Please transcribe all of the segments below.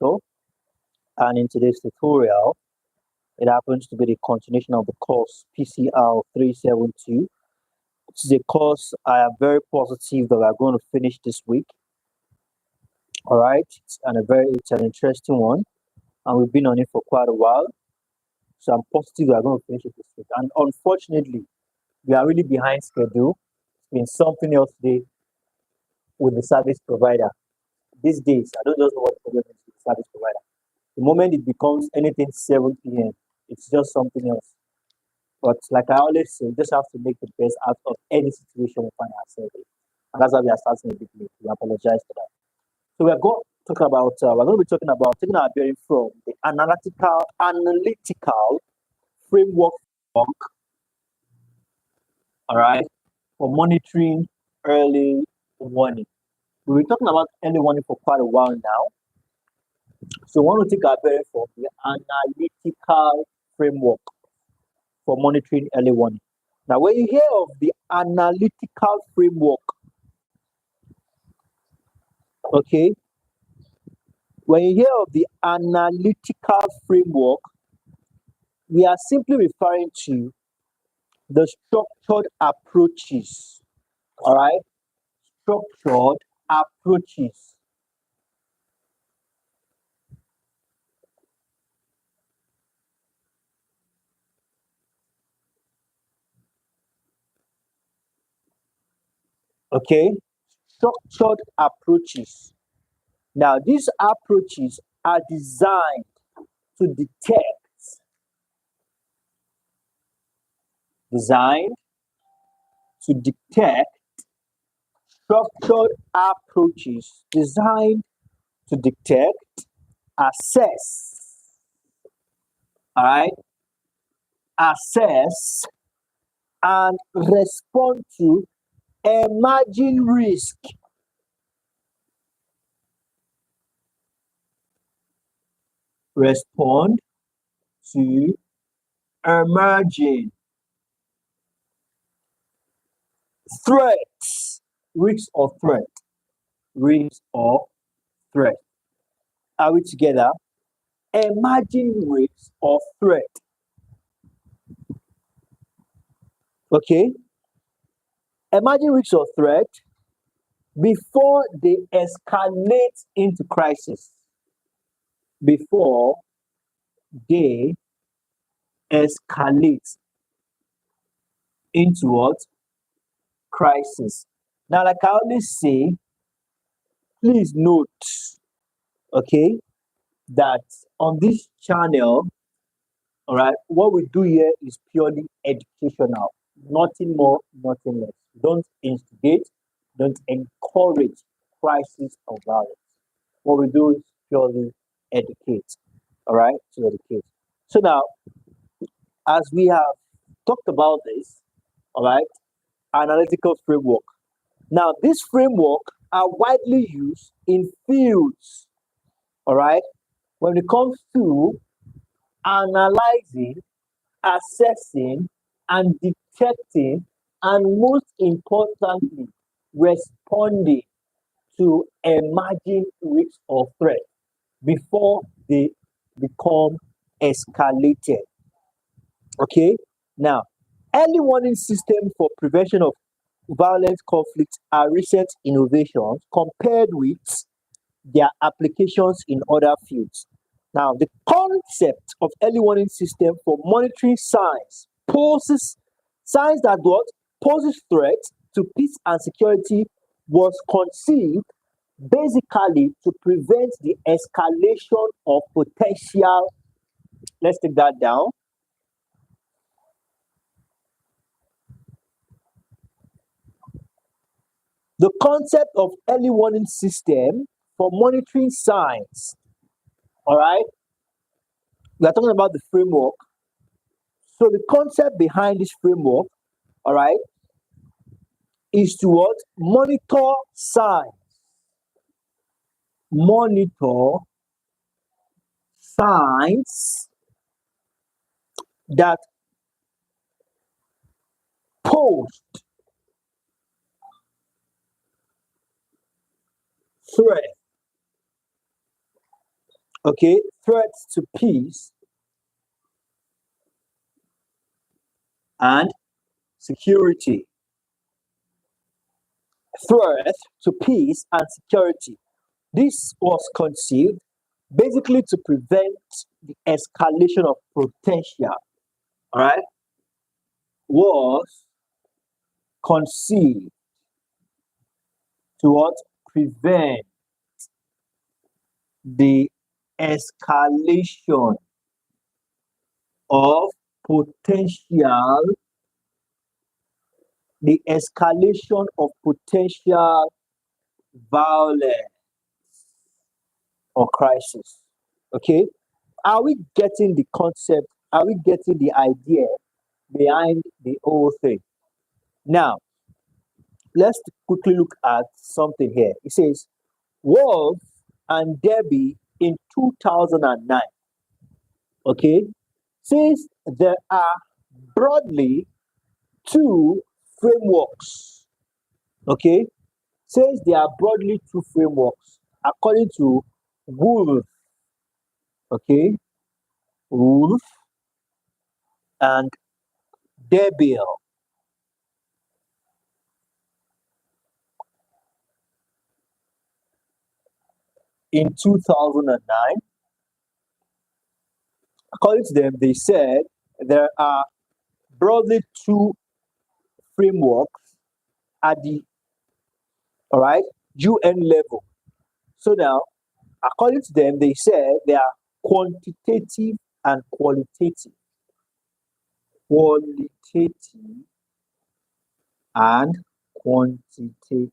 Analytical, and in today's tutorial, it happens to be the continuation of the course PCR372. This is a course I am very positive that we are going to finish this week. All right, it's an interesting one, and we've been on it for quite a while. So I'm positive we are going to finish it this week. And unfortunately, we are really behind schedule. It's been something else today with the service provider. These days, I don't just know what the problem is with the service provider. The moment it becomes anything 7 p.m., it's just something else. But like I always say, we just have to make the best out of any situation we find ourselves in. And that's why we are starting a bit late. We apologize for that. So we're going to talk about, we're going to be talking about taking our bearing from the analytical framework, all right, for monitoring early warning. We've been talking about early warning for quite a while now. So we want to take our bearing from the analytical framework for monitoring early warning. Now, when you hear of the analytical framework, okay, when you hear of the analytical framework, we are simply referring to the structured approaches, all right, structured approaches okay, structured approaches. Now, these approaches are designed to detect, structured approaches designed to detect, assess, all right, assess and respond to emerging risk. Respond to emerging threats, risks or threat, risks or threat. Are we together? Emerging risks or threat. Okay? Emerging risks or threat before they escalate into crisis. Before they escalate into what? Crisis. Now, like I always say, please note, okay, that on this channel, all right, what we do here is purely educational, nothing more, nothing less. Don't instigate, don't encourage crisis or violence. What we do is purely educate, all right, to educate. So now, as we have talked about this, all right, analytical framework. Now, this framework are widely used in fields, all right, when it comes to analyzing, assessing, and detecting, and most importantly, responding to emerging risks or threats before they become escalated. Okay, now, early warning systems for prevention of violent conflicts are recent innovations compared with their applications in other fields. Now, the concept of early warning system for monitoring signs that poses threats to peace and security was conceived basically to prevent the escalation of potential. Let's take that down. The concept of early warning system for monitoring signs, all right, we are talking about the framework. So the concept behind this framework, all right, is to what? Monitor signs. Monitor signs that pose threat Okay, threats to peace and security. Threat to peace and security. This was conceived basically to prevent the escalation of potential, all right, was conceived to what? Prevent the escalation of potential, the escalation of potential violence or crisis. Okay? Are we getting the concept? Are we getting the idea behind the whole thing? Now, let's quickly look at something here. It says, Wolf and Debbie in 2009, okay, says there are broadly two frameworks, okay, says there are broadly two frameworks according to Wolf, okay, Wolf and Debiel in 2009. According to them, they said there are broadly two frameworks at the, all right, UN level. So now, according to them, they said they are quantitative and qualitative. Qualitative and quantitative.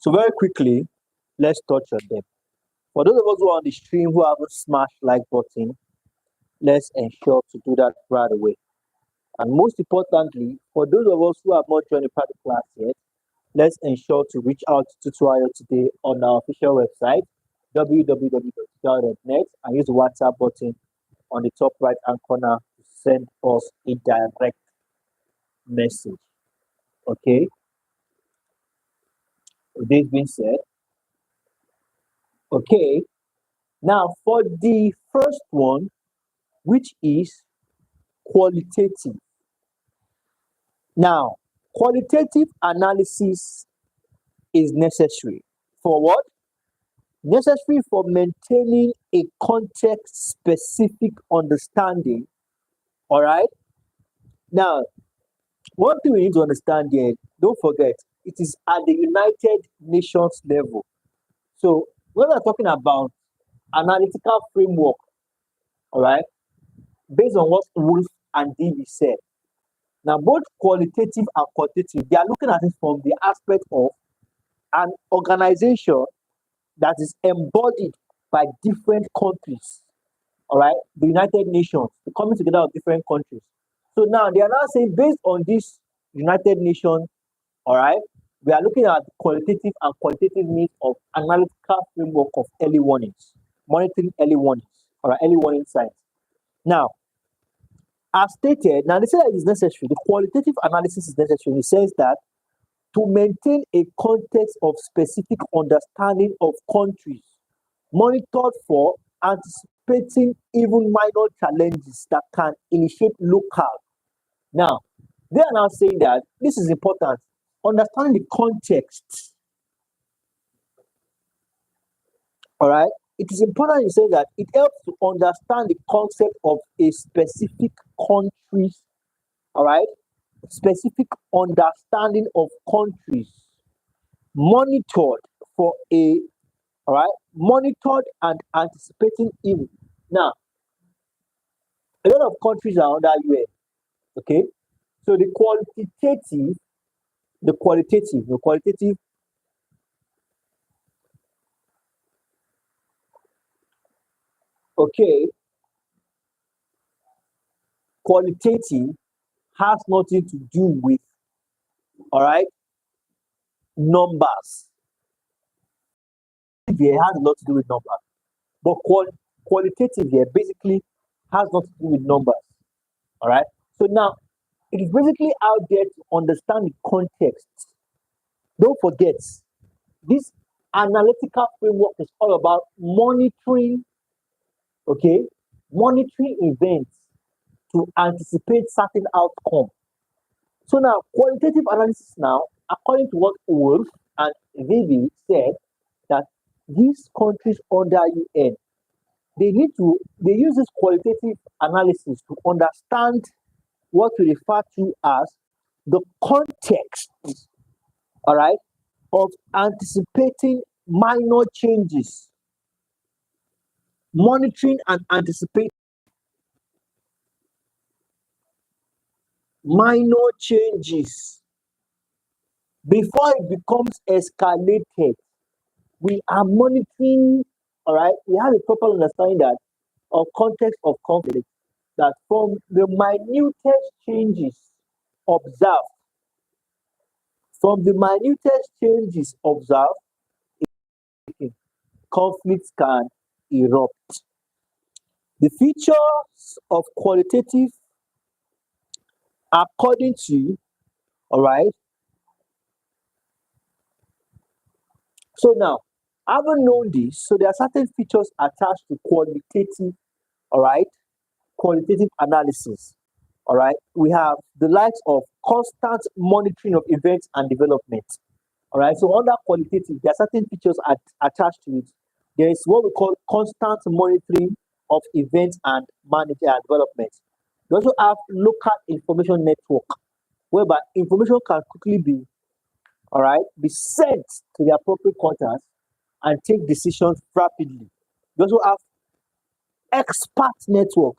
So very quickly, let's touch on them. For those of us who are on the stream who haven't smashed like button, let's ensure to do that right away. And most importantly, for those of us who have not joined the private class yet, let's ensure to reach out to Tutorial today on our official website, www.tutorial.net, and use the WhatsApp button on the top right hand corner to send us a direct message. Okay? With this being said, okay, now for the first one, which is qualitative. Now, qualitative analysis is necessary for what? Necessary for maintaining a context specific understanding. All right. Now, one thing we need to understand here, don't forget, it is at the United Nations level. So, when we're talking about analytical framework, all right, based on what Wolf and Davy said, now both qualitative and quantitative, they are looking at it from the aspect of an organization that is embodied by different countries, all right, the United Nations, the coming together of different countries. So now they are now saying, based on this United Nations, all right, we are looking at qualitative and quantitative needs of analytical framework of early warnings, monitoring early warnings, all right, early warning signs. Now, as stated, now they say that it is necessary. The qualitative analysis is necessary. It says that to maintain a context of specific understanding of countries, monitored for anticipating even minor challenges that can initiate local. Now, they are now saying that this is important. Understanding the context. All right. It is important to say that it helps to understand the concept of a specific country's, all right, specific understanding of countries monitored for a, all right, monitored and anticipating evil. Now, a lot of countries are under UN, okay? So the qualitative, okay, qualitative has nothing to do with, all right, numbers. It has a lot to do with numbers. But qualitative here basically has nothing to do with numbers. All right. So now it is basically out there to understand the context. Don't forget, this analytical framework is all about monitoring, okay, monitoring events to anticipate certain outcome. So now, qualitative analysis now, according to what Wolf and Vivi said, that these countries under UN, they use this qualitative analysis to understand what we refer to as the context, all right, of anticipating minor changes, monitoring and anticipating minor changes before it becomes escalated. We are monitoring, all right, we have a proper understanding that of context of conflict, that from the minutest changes observed, conflicts can erupt. The features of qualitative, according to, all right, so now, having known this, so there are certain features attached to qualitative, all right, qualitative analysis, all right. We have the likes of constant monitoring of events and developments, all right. So under qualitative, there are certain features attached to it. There is what we call constant monitoring of events and management and development. We also have local information network, whereby information can quickly be, all right, be sent to the appropriate contacts and take decisions rapidly. We also have expert network,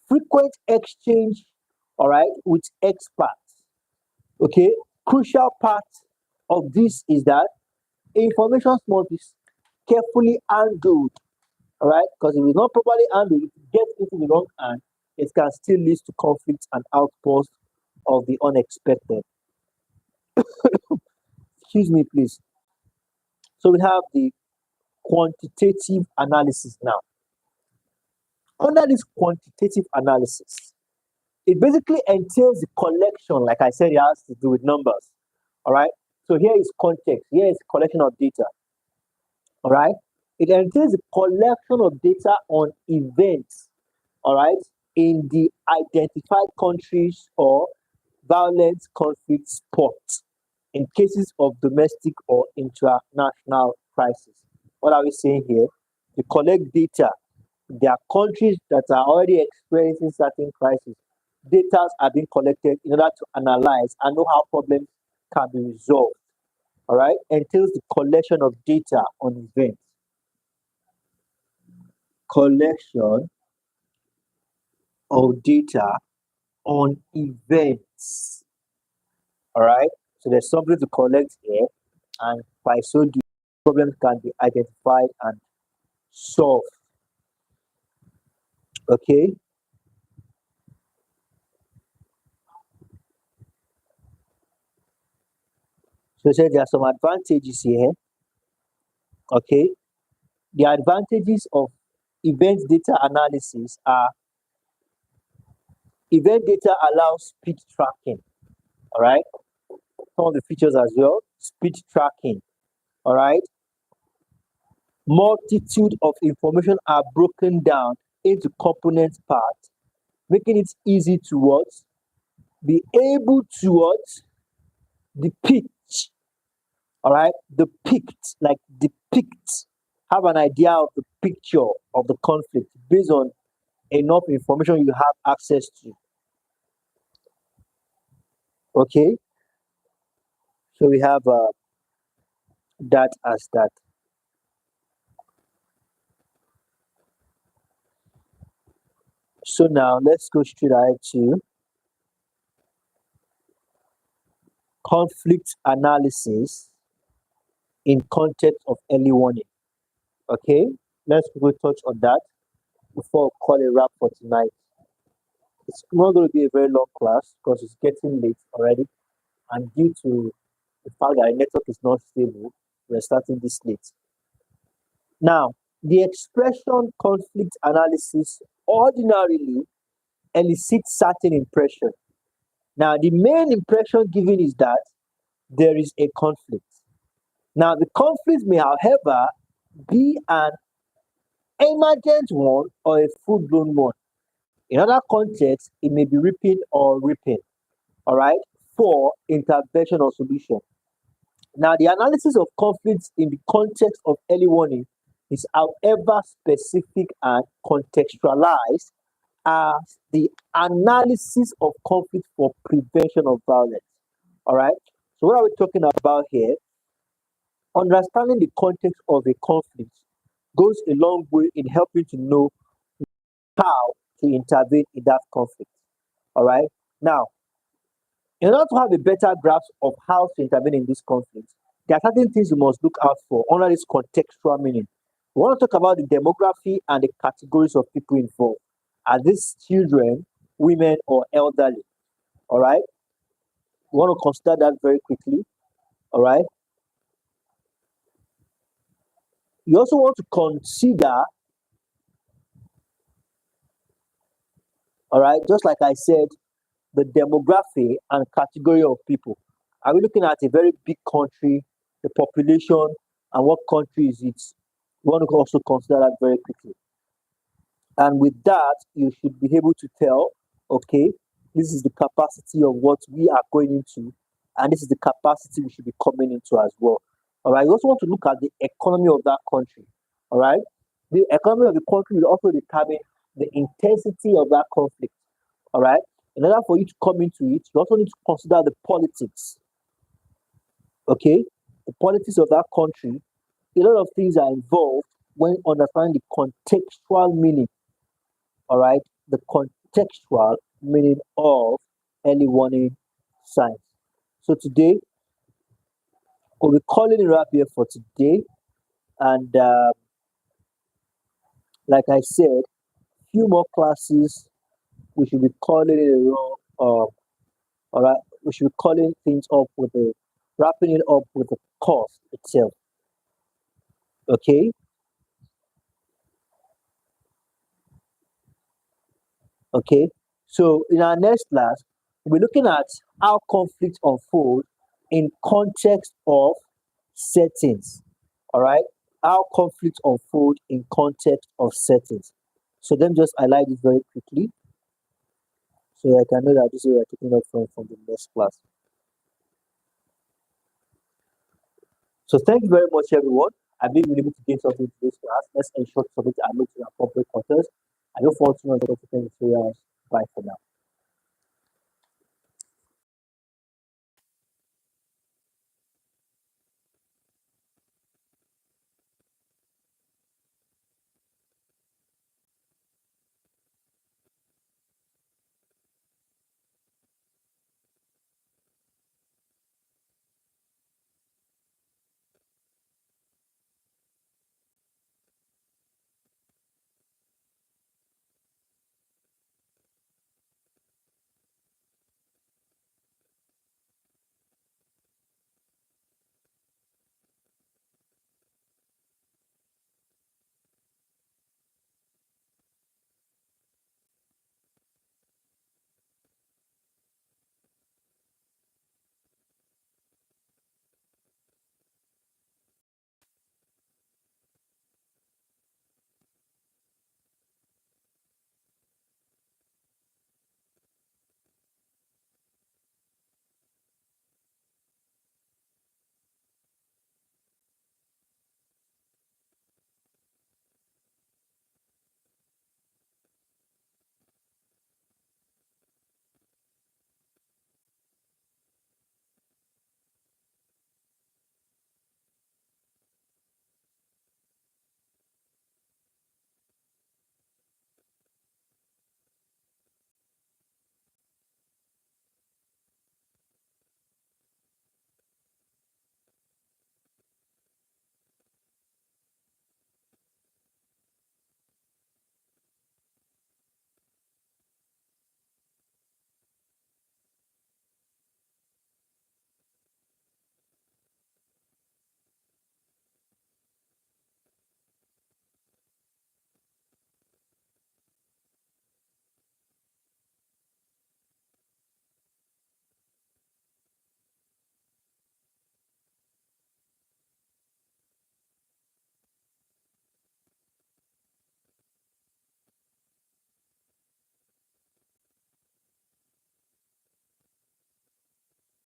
frequent exchange, all right, with experts. Okay, crucial part of this is that information must be carefully handled, all right, because if it's not properly handled, if it gets into the wrong hand, it can still lead to conflicts and outbursts of the unexpected. Excuse me, please. So we have the quantitative analysis now. Under this quantitative analysis, it basically entails the collection, like I said, it has to do with numbers. All right. So here is context. Here is collection of data. All right. It entails the collection of data on events, all right, in the identified countries or violent conflict spots in cases of domestic or international crisis. What are we saying here? To collect data. There are countries that are already experiencing certain crises. Data are being collected in order to analyze and know how problems can be resolved. All right, entails the collection of data on events. Collection of data on events. All right, so there's something to collect here, and by so doing, problems can be identified and solved. Okay. So there are some advantages here. Okay. The advantages of event data analysis are event data allows speed tracking. All right. Some of the features as well, speed tracking. All right. Multitude of information are broken down into component parts, making it easy to what? Be able to what? Depict. All right. Depict, like depict. Have an idea of the picture of the conflict based on enough information you have access to. Okay. So we have that as that. So now let's go straight ahead to conflict analysis in context of early warning. Okay, let's go touch on that before we call a wrap for tonight. It's not going to be a very long class because it's getting late already, and due to the fact that the network is not stable, we're starting this late. Now, the expression conflict analysis ordinarily elicits certain impression. Now, the main impression given is that there is a conflict. Now, the conflict may, however, be an emergent one or a full-blown one. In other contexts, it may be reaping or reaping, all right, for intervention or solution. Now, the analysis of conflicts in the context of early warning is, however, specific and contextualized as the analysis of conflict for prevention of violence. All right. So, what are we talking about here? Understanding the context of a conflict goes a long way in helping to know how to intervene in that conflict. All right. Now, in order to have a better grasp of how to intervene in this conflict, there are certain things you must look out for under this contextual meaning. We want to talk about the demography and the categories of people involved. Are these children, women, or elderly? All right. We want to consider that very quickly. All right. You also want to consider, all right, just like I said, the demography and category of people. Are we looking at a very big country, the population, and what country is it? We want to also consider that very quickly. And with that, you should be able to tell, okay, this is the capacity of what we are going into, and this is the capacity we should be coming into as well. All right. You also want to look at the economy of that country. All right. The economy of the country will also determine the intensity of that conflict. All right. In order for you to come into it, you also need to consider the politics. Okay. The politics of that country. A lot of things are involved when understanding the contextual meaning. All right. The contextual meaning of early warning signs. So today, we'll be calling it wrap here for today. And like I said, few more classes, we should be calling it a row. All right, we should be calling things up with the wrapping it up with the course itself. Okay, okay. So in our next class, we're looking at how conflicts unfold in context of settings. All right, how conflicts unfold in context of settings. So then just highlight it very quickly so I can know that this is where we're taking up from the next class. So thank you very much, everyone. I've been able to gain something to this class. Let's ensure to submit our notes in appropriate quarters. I look forward to another tutorials. Bye for now.